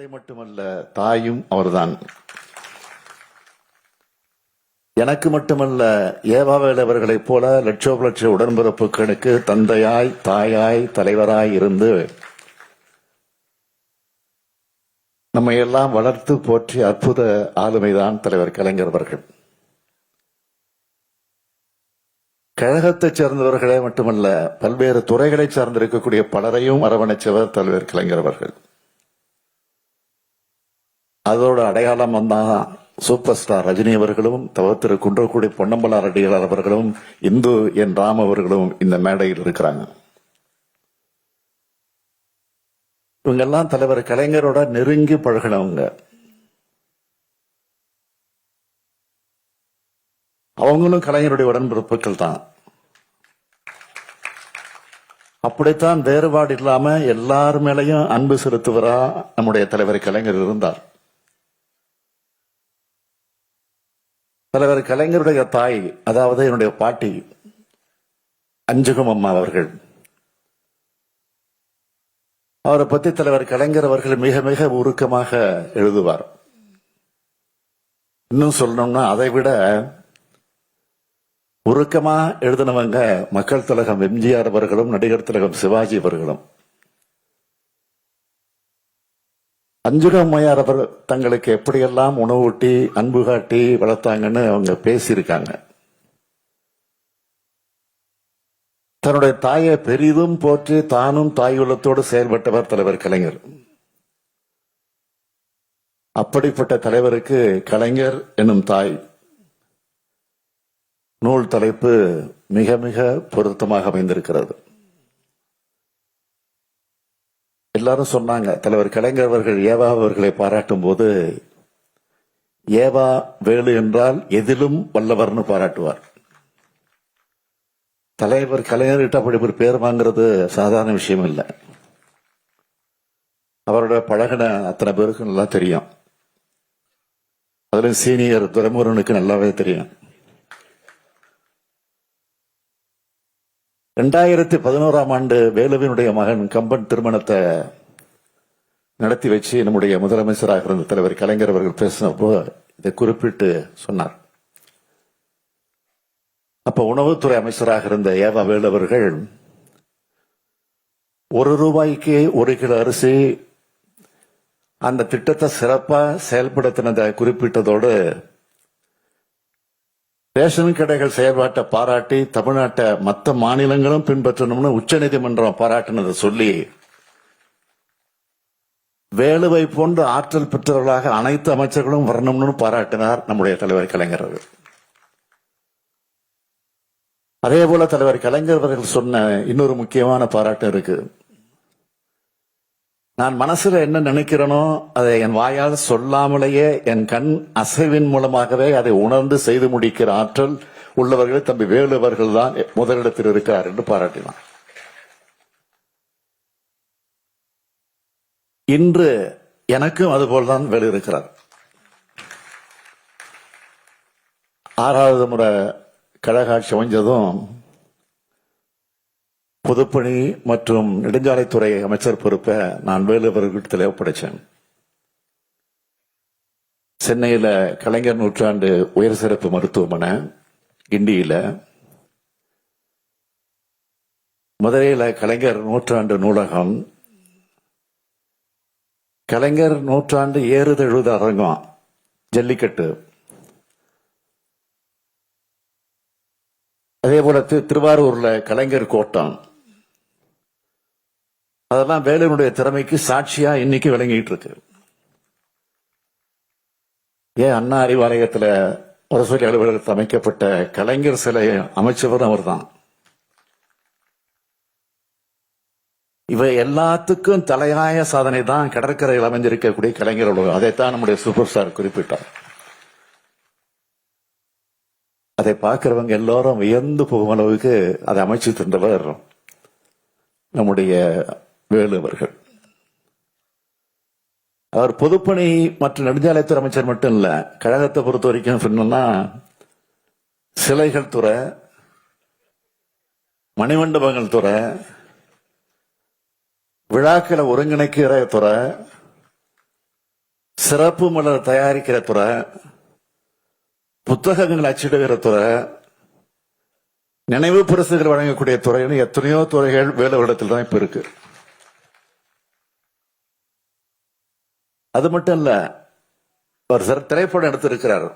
தந்தை மட்டுமல்ல, தாயும் அவர்தான். எனக்கு மட்டுமல்ல, ஏவாவேல் அவர்களைப் போல லட்சோப லட்ச உடன்பிறப்புகளுக்கு தந்தையாய், தாயாய், தலைவராய் இருந்து நம்மை எல்லாம் வளர்த்து போற்றி அற்புத ஆளுமைதான் தலைவர் கலைஞர் அவர்கள். கழகத்தைச் சேர்ந்தவர்களே மட்டுமல்ல, பல்வேறு துறைகளை சார்ந்திருக்கக்கூடிய பலரையும் அரவணைச்சவர் தலைவர் கலைஞர் அவர்கள். அதோட அடையாளம் வந்தான் சூப்பர் ஸ்டார் ரஜினி அவர்களும், திரு குன்றக்குடி பொன்னம்பல ரெட்டியார் அவர்களும், இந்து என் ராம் அவர்களும் இந்த மேடையில் இருக்கிறாங்க. இவங்கெல்லாம் தலைவர் கலைஞரோட நெருங்கி பழகினவங்க. அவங்களும் கலைஞருடைய உடன்பிறப்புகள் தான். அப்படித்தான் வேறுபாடு இல்லாம எல்லார் மேலையும் அன்பு செலுத்துவரா நம்முடைய தலைவர் கலைஞர் இருந்தார். தலைவர் கலைஞருடைய தாய், அதாவது என்னுடைய பாட்டி அஞ்சுகம் அம்மா அவர்கள், அவரை பத்தி தலைவர் கலைஞர் அவர்கள் மிக மிக உருக்கமாக எழுதுவார். இன்னும் சொல்லணும்னா அதை விட உருக்கமா எழுதினவங்க மக்கள் திலகம் எம்ஜிஆர் அவர்களும், நடிகர் திலகம் சிவாஜி அவர்களும். அஞ்சுகம் அம்மையார் அவர் தங்களுக்கு எப்படியெல்லாம் உணவூட்டி அன்பு காட்டி வளர்த்தாங்கன்னு அவங்க பேசியிருக்காங்க. தன்னுடைய தாயை பெரிதும் போற்றி தானும் தாய் உள்ளத்தோடு செயல்பட்டவர் தலைவர் கலைஞர். அப்படிப்பட்ட தலைவருக்கு கலைஞர் என்னும் தாய் நூல் தலைப்பு மிக மிக பொருத்தமாக அமைந்திருக்கிறது. எல்லாரும் சொன்னாங்க, தலைவர் கலைஞர் அவர்கள் ஏவா அவர்களை பாராட்டும் போது, ஏவா வேலு என்றால் எதிலும் வல்லவர்னு பாராட்டுவார். தலைவர் கலைஞர்கிட்ட அப்படி ஒரு பேர் வாங்குறது சாதாரண விஷயம் இல்லை. அவரோட பழகின அத்தனை பேருக்கு நல்லா தெரியும். அதுல சீனியர் துரைமுருகனுக்கு நல்லாவே தெரியும். 2011ஆம் ஆண்டு வேலுவினுடைய மகன் கம்பன் திருமணத்தை நடத்தி வச்சு நம்முடைய முதலமைச்சராக இருந்த தலைவர் கலைஞர் அவர்கள் பேசினப்போ இதை குறிப்பிட்டு சொன்னார். அப்ப உணவுத்துறை அமைச்சராக இருந்த ஏவா வேலு அவர்கள் ₹1 1 கிலோ அரிசி அந்த திட்டத்தை சிறப்பா செயல்படுத்தினதை குறிப்பிட்டதோடு, ரேஷன் கடைகள் செயல்பாட்டை பாராட்டி தமிழ்நாட்டை மற்ற மாநிலங்களும் பின்பற்றணும்னு உச்சநீதிமன்றம் பாராட்டினதை சொல்லி, வேலுவை போன்ற ஆற்றல் பெற்றவர்களாக அனைத்து அமைச்சர்களும் வரணும்னு பாராட்டினார் நம்முடைய தலைவர் கலைஞர் அவர்கள். அதே போல தலைவர் கலைஞர் அவர்கள் சொன்ன இன்னொரு முக்கியமான பாராட்டு இருக்கு. நான் மனசுல என்ன நினைக்கிறேனோ அதை என் வாயால் சொல்லாமலேயே என் கண் அசைவின் மூலமாகவே அதை உணர்ந்து செய்து முடிக்கிற ஆற்றல் உள்ளவர்கள் தம்பி வேலு அவர்கள் தான் முதலிடத்தில் இருக்கிறார் என்று பாராட்டினார். இன்று எனக்கும் அதுபோல்தான் வேலு இருக்கிறார். 6வது முறை கழக ஆட்சி அமைஞ்சதும் பொதுப்பணி மற்றும் நெடுஞ்சாலைத்துறை அமைச்சர் பொறுப்பை நான் வேலு அவர்களிடத்தில் ஒப்படைச்சேன். சென்னையில கலைஞர் நூற்றாண்டு உயர் சிறப்பு மருத்துவமனை, கிண்டியில, மதுரையில கலைஞர் நூற்றாண்டு நூலகம், கலைஞர் நூற்றாண்டு ஏறுதழுத அரங்கம், ஜல்லிக்கட்டு, அதே போல திருவாரூர்ல கலைஞர் கோட்டம், அதெல்லாம் வேலுனுடைய திறமைக்கு சாட்சியா இன்னைக்கு விளங்கிட்டு இருக்கு. ஏன் அண்ணா அறிவாலயத்தில் முரசொலி அலுவலகத்தில் அமைக்கப்பட்ட கலைஞர் சிலை அமைச்சவரும் அவர் தான். இவை எல்லாத்துக்கும் தலையாய சாதனை தான் கடற்கரையில் அமைந்திருக்கக்கூடிய கலைஞர் உலகம். அதைத்தான் நம்முடைய சூப்பர் ஸ்டார் குறிப்பிட்டார். அதை பார்க்கிறவங்க எல்லாரும் வியந்து போகும் அளவுக்கு அதை அமைச்சு தந்தவர் நம்முடைய வேலு அவர்கள். அவர் பொதுப்பணி மற்றும் நெடுஞ்சாலைத்துறை அமைச்சர் மட்டும் இல்ல, கழகத்தை பொறுத்த வரைக்கும் சொன்னா சிலைகள் துறை, மணிமண்டபங்கள் துறை, விழாக்களை ஒருங்கிணைக்கிற துறை, சிறப்பு மலர் தயாரிக்கிற துறை, புத்தகங்கள் அச்சிடுகிற துறை, நினைவு பரிசுகள் வழங்கக்கூடிய துறைன்னு எத்தனையோ துறைகள் வேலுவரிடத்தில் தான் இப்ப இருக்கு. அது மட்டும் இல்ல, ஒரு திரைப்படம் எடுத்திருக்கிறார்,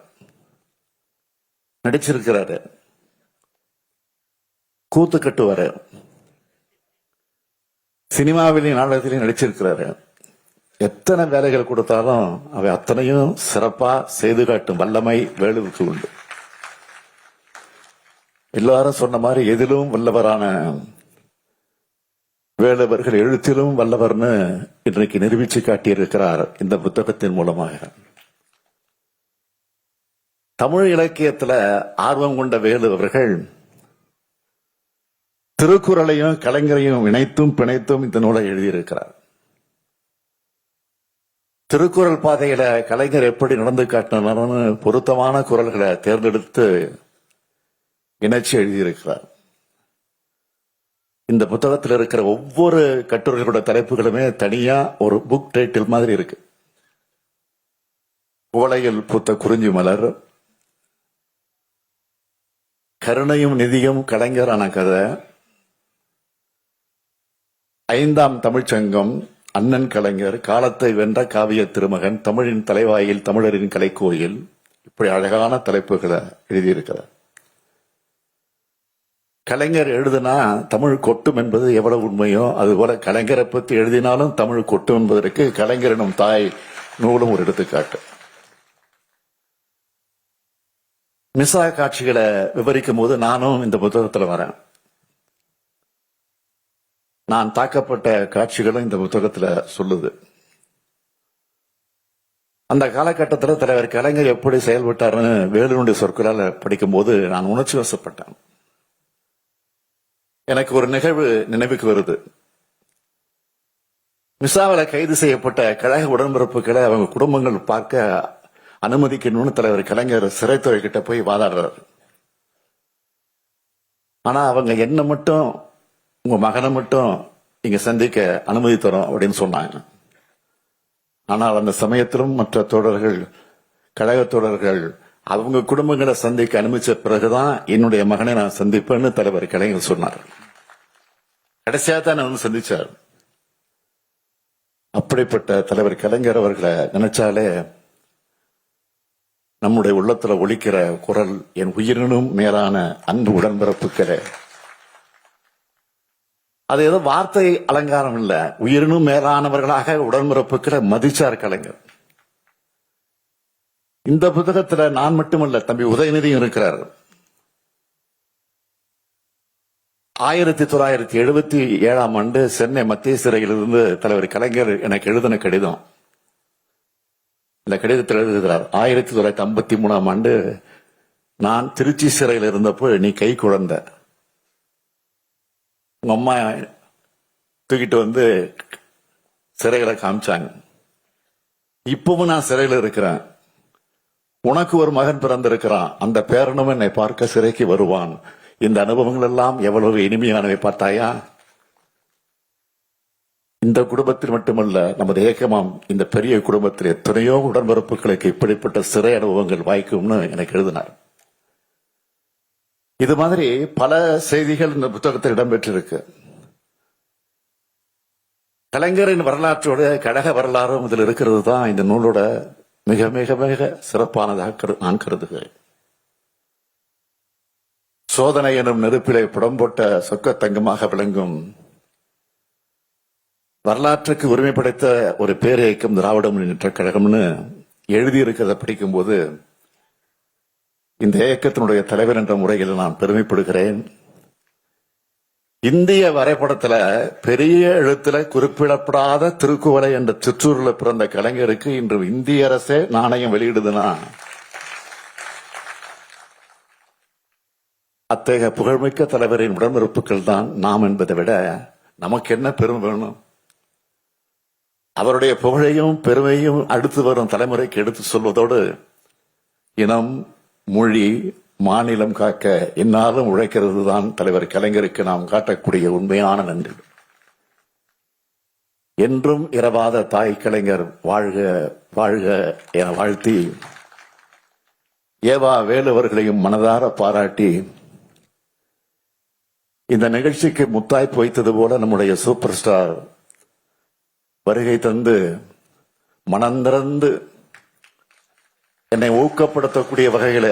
நடிச்சிருக்கிறாரு, கூத்து கட்டுவாரு, சினிமாவிலையும் நாடகத்திலையும் நடிச்சிருக்கிறாரு. எத்தனை வேலைகள் கொடுத்தாலும் அவை அத்தனையும் சிறப்பா செய்து காட்டும் வல்லமை வேலுவுக்கு உண்டு. எல்லாரும் சொன்ன மாதிரி எதிலும் வல்லவரான வேலுவர்கள் எழுத்திலும் வல்லவர்னு இன்றைக்கு நிரூபிச்சு காட்டியிருக்கிறார் இந்த புத்தகத்தின் மூலமாக. தமிழ் இலக்கியத்துல ஆர்வம் கொண்ட வேலு அவர்கள் திருக்குறளையும் கலைஞரையும் இணைத்தும் பிணைத்தும் இந்த நூலை எழுதியிருக்கிறார். திருக்குறள் பாதையில கலைஞர் எப்படி நடந்து காட்டினார்னு பொருத்தமான குறள்களை தேர்ந்தெடுத்து இணைச்சு எழுதியிருக்கிறார். இந்த புத்தகத்தில் இருக்கிற ஒவ்வொரு கட்டுரைகளோட தலைப்புகளுமே தனியா ஒரு புக் டைட்டில் மாதிரி இருக்கு. ஓலையில் பூத்த குறிஞ்சி மலர், கருணையும் நிதியும் கலைஞரான கதை, 5ஆம் தமிழ்ச்சங்கம், அண்ணன் கலைஞர், காலத்தை வென்ற காவிய திருமகன், தமிழின் தலைவாயில் தமிழரின் கலைக்கோயில், இப்படி அழகான தலைப்புகளை எழுதியிருக்கிறார். கலைஞர் எழுதினா தமிழ் கொட்டும் என்பது எவ்வளவு உண்மையோ அதுபோல கலைஞரை பற்றி எழுதினாலும் தமிழ் கொட்டும் என்பதற்கு கலைஞரினும் தாய் நூலும் ஒரு எடுத்துக்காட்டு. மிசா காட்சிகளை விவரிக்கும் போது நானும் இந்த புத்தகத்தில் வரேன். நான் தாக்கப்பட்ட காட்சிகளும் இந்த புத்தகத்துல சொல்லுது. அந்த காலகட்டத்தில் தலைவர் கலைஞர் எப்படி செயல்பட்டாருன்னு வேலுனுடைய சொற்களால் படிக்கும் போது நான் உணர்ச்சி வசப்பட்டேன். எனக்கு ஒரு நிகழ்வு நினைவுக்கு வருது. மிசாவில் கைது செய்யப்பட்ட கழக உடன்பிறப்புகளை அவங்க குடும்பங்கள் பார்க்க அனுமதிக்கணும்னு தலைவர் கலைஞர் சிறைத்துறை கிட்ட போய் வாதாடுறாரு. ஆனா அவங்க என்ன மட்டும், உங்க மகனை மட்டும் இங்க சந்திக்க அனுமதி தரோம் அப்படின்னு சொன்னாங்க. ஆனால் அந்த சமயத்திலும் மற்ற தோழர்கள், கழக தோழர்கள் அவங்க குடும்பங்களை சந்திக்க அனுமதிச்ச பிறகுதான் என்னுடைய மகனை நான் சந்திப்பேன்னு தலைவர் கலைஞர் சொன்னார். கடைசியா தான் நான் சந்திச்சார். அப்படிப்பட்ட தலைவர் கலைஞர் அவர்களை நினைச்சாலே நம்முடைய உள்ளத்துல ஒலிக்கிற குரல், என் உயிரினும் மேலான அன்பு உடன்பிறப்புகளே. அது ஏதோ வார்த்தை அலங்காரம் இல்ல, உயிரினும் மேலானவர்களாக உடன்பிறப்புகளை மதிச்சார் கலைஞர். இந்த புத்தகத்துல நான் மட்டுமல்ல, தம்பி உதயநிதியும் இருக்கிறார். 1977ஆம் ஆண்டு சென்னை மத்திய சிறையிலிருந்து தலைவர் கலைஞர் எனக்கு எழுதின கடிதம். இந்த கடிதத்தில் எழுதுகிறார், 1953ஆம் ஆண்டு நான் திருச்சி சிறையில் இருந்தப்போ நீ கை குழந்தை, உங்க அம்மா தூக்கிட்டு வந்து சிறைகளை காமிச்சாங்க. இப்பவும் நான் சிறையில் இருக்கிறேன். உனக்கு ஒரு மகன் பிறந்திருக்கிறான், அந்த பேரனும் என்னை பார்க்க சிறைக்கு வருவான். இந்த அனுபவங்கள் எல்லாம் எவ்வளவு இனிமையானவை பார்த்தாயா? இந்த குடும்பத்தில் மட்டுமல்ல, நமது ஏக்கமாம் இந்த பெரிய குடும்பத்தில் எத்தனையோ உடன்பிறப்புகளுக்கு இப்படிப்பட்ட சிறை அனுபவங்கள் வாய்க்கும்னு எனக்கு எழுதினார். இது மாதிரி பல செய்திகள் இந்த புத்தகத்தில் இடம்பெற்றிருக்கு. கலைஞரின் வரலாற்றோட கழக வரலாறும் இதில் இருக்கிறது தான் இந்த நூலோட மிக மிக மிக சிறப்பானதாக நான் கருதுகிறேன். சோதனை எனும் நெருப்பிலை புடம்போட்ட சொக்க தங்கமாக விளங்கும் வரலாற்றுக்கு உரிமை படைத்த ஒரு பேரியக்கம் திராவிட முன்னேற்ற கழகம்னு எழுதியிருக்கிறத படிக்கும் போது இந்த இயக்கத்தினுடைய தலைவர் என்ற முறையில் நான் பெருமைப்படுகிறேன். இந்திய வரைபடத்துல பெரிய எழுத்துல குறிப்பிடப்படாத திருக்குவளை என்ற சிற்றூர்ல பிறந்த கலைஞருக்கு இன்று இந்திய அரசே நாணயம் வெளியிடுதுன்னா அத்தகைய புகழ்மிக்க தலைவரின் உடன்பிறப்புகள் தான் நாம் என்பதை விட நமக்கு என்ன பெருமை வேணும்? அவருடைய புகழையும் பெருமையும் அடுத்து வரும் தலைமுறைக்கு எடுத்து சொல்வதோடு இனம், மொழி, மாநிலம் காக்க என்னாலும் உழைக்கிறது தான் தலைவர் கலைஞருக்கு நாம் காட்டக்கூடிய உண்மையான நன்றி. என்றும் இரவாத தாய் கலைஞர் வாழ்க வாழ்க என வாழ்த்தி ஏவா வேலுவர்களையும் மனதார பாராட்டி இந்த நிகழ்ச்சிக்கு முத்தாய்ப்பு வைத்தது போல நம்முடைய சூப்பர் ஸ்டார் வருகை தந்து மனந்திறந்து என்னை ஊக்கப்படுத்தக்கூடிய வகையில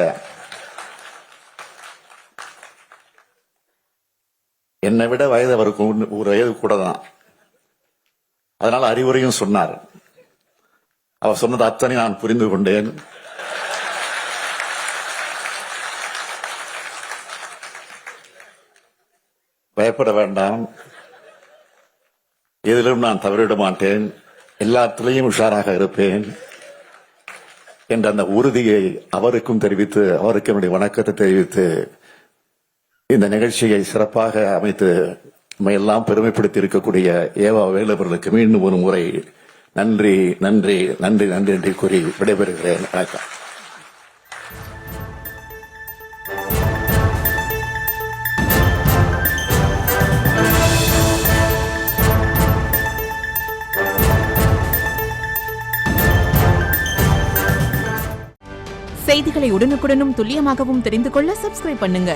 என்னை விட வயது அவருக்கு ஒரு வயது கூட தான். அதனால அறிவுரையும் சொன்னார். அவர் சொன்னது அத்தனை நான் புரிந்து கொண்டேன். பயப்பட வேண்டாம், எதிலும் நான் தவறிவிட மாட்டேன், எல்லாத்திலையும் உஷாராக இருப்பேன் என்ற அந்த உறுதியை அவருக்கும் தெரிவித்து, அவருக்கு என்னுடைய வணக்கத்தை தெரிவித்து, இந்த நிகழ்ச்சியை சிறப்பாக அமைத்து எல்லாம் பெருமைப்படுத்தி இருக்கக்கூடிய ஏவா வேலுவர்களுக்கு மீண்டும் ஒரு முறை நன்றி நன்றி நன்றி நன்றி என்று கூறி விடைபெறுகிறேன். வணக்கம். செய்திகளை உடனுக்குடனும் துல்லியமாகவும் தெரிந்து கொள்ள சப்ஸ்கிரைப் பண்ணுங்க.